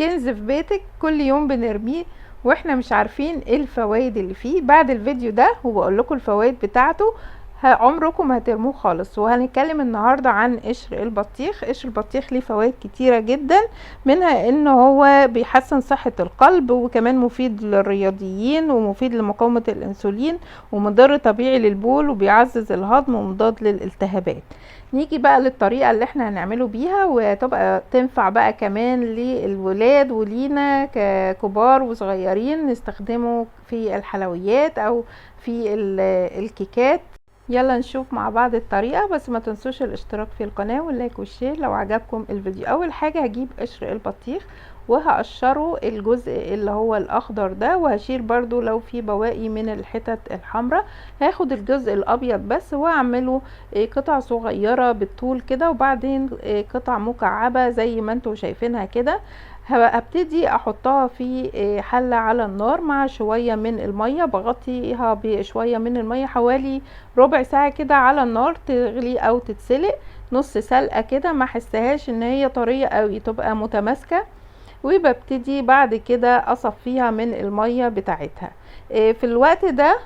كنز في بيتك كل يوم بنرميه واحنا مش عارفين ايه الفوائد اللي فيه. بعد الفيديو ده وبقول لكم الفوائد بتاعته عمركم ما هترموه خالص. وهنتكلم النهارده عن قشر البطيخ. قشر البطيخ ليه فوائد كتيره جدا، منها ان هو بيحسن صحه القلب، وكمان مفيد للرياضيين، ومفيد لمقاومه الانسولين، ومضر طبيعي للبول، وبيعزز الهضم، ومضاد للالتهابات. نيجي بقى للطريقة اللي احنا هنعمله بيها، وتبقى تنفع بقى كمان للولاد ولينا ككبار وصغيرين نستخدمه في الحلويات او في الكيكات. يلا نشوف مع بعض الطريقة، بس ما تنسوش الاشتراك في القناة واللايك والشير لو عجبكم الفيديو. اول حاجة هجيب قشر البطيخ وهقشره الجزء اللي هو الاخضر ده، وهشيل برضو لو في بواقي من الحتت الحمراء. هاخد الجزء الابيض بس واعمله قطع صغيرة بالطول كده، وبعدين قطع مكعبة زي ما انتوا شايفينها كده. هبتدي احطها في حلة على النار مع شوية من المية، بغطيها بشوية من المية حوالي ربع ساعة كده على النار، تغلي او تتسلق نص سلقة كده، ما احسهاش ان هي طرية قوي، تبقى متماسكة. وببتدي بعد كده اصفيها من المية بتاعتها. في الوقت ده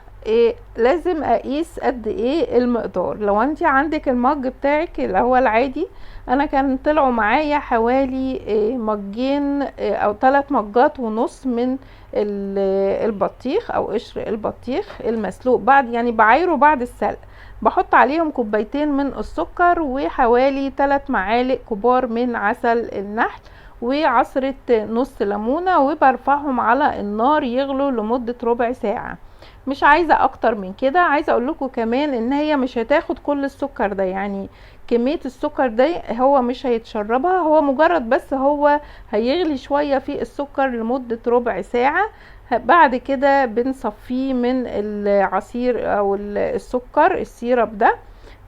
لازم اقيس قد ايه المقدار. لو انت عندك المج بتاعك اللي هو العادي، انا كان طلعوا معايا حوالي مجين او 3 مجات ونص من البطيخ او قشر البطيخ المسلوق، بعد يعني بعايره بعد السلق. بحط عليهم كوبايتين من السكر، وحوالي 3 معالق كبار من عسل النحل، وعصرة نص ليمونة، وبرفعهم على النار يغلوا لمدة ربع ساعة. مش عايزة اكتر من كده. عايزة اقول لكم كمان ان هي مش هتاخد كل السكر ده، يعني كمية السكر ده هو مش هيتشربها، هو مجرد بس هو هيغلي شوية في السكر لمدة ربع ساعة. بعد كده بنصفيه من العصير او السكر السيرب ده،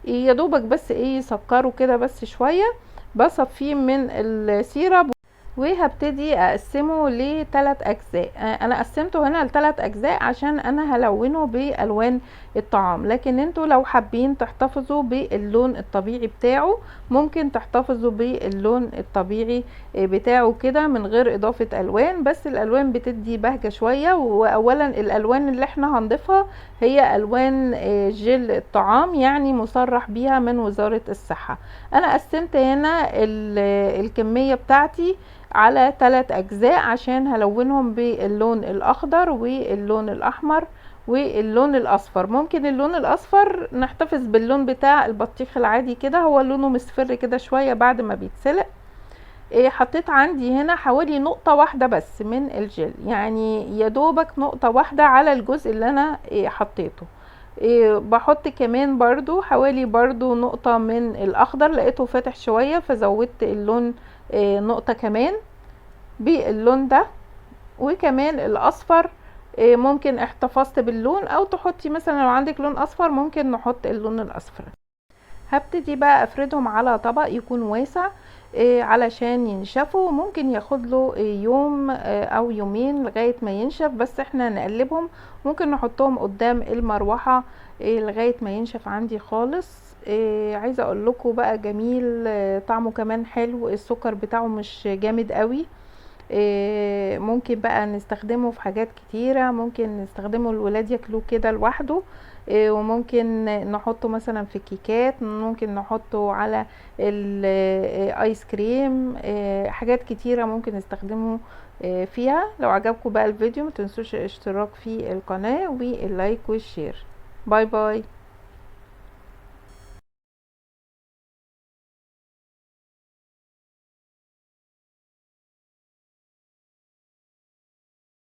يا دوبك بس يسكره كده بس شوية. بصفيه من السيرب وهبتدي اقسمه لثلاث اجزاء. انا قسمته هنا لثلاث اجزاء عشان انا هلونه بالوان الطعام، لكن انتوا لو حابين تحتفظوا باللون الطبيعي بتاعه ممكن تحتفظوا باللون الطبيعي بتاعه كده من غير اضافة الوان، بس الالوان بتدي بهجة شوية. واولا الالوان اللي احنا هنضيفها هي الوان جل الطعام، يعني مصرح بيها من وزارة الصحة. انا قسمت هنا الكمية بتاعتي على 3 اجزاء عشان هلونهم باللون الاخضر واللون الاحمر واللون الاصفر. ممكن اللون الاصفر نحتفظ باللون بتاع البطيخ العادي كده، هو لونه مصفر كده شوية بعد ما بيتسلق. حطيت عندي هنا حوالي نقطة واحدة بس من الجل، يعني يدوبك نقطة واحدة على الجزء اللي انا حطيته. بحط كمان برضو حوالي برضو نقطة من الاخضر، لقيته فاتح شوية فزودت اللون نقطة كمان باللون ده. وكمان الاصفر ممكن احتفظت باللون، او تحطي مثلا لو عندك لون اصفر ممكن نحط اللون الاصفر. هبتدي بقى افردهم على طبق يكون واسع علشان ينشفوا. ممكن ياخد له يوم او يومين لغاية ما ينشف، بس احنا نقلبهم. ممكن نحطهم قدام المروحة لغاية ما ينشف عندي خالص. عايزة اقول لكم بقى جميل، طعمه كمان حلو، السكر بتاعه مش جامد قوي. ممكن بقى نستخدمه في حاجات كتيرة. ممكن نستخدمه الولاد ياكلوه كده لوحده، وممكن نحطه مثلا في كيكات، ممكن نحطه على الايس كريم، حاجات كتيرة ممكن نستخدمه فيها. لو عجبكم بقى الفيديو متنسوش الاشتراك في القناة واللايك والشير. باي باي.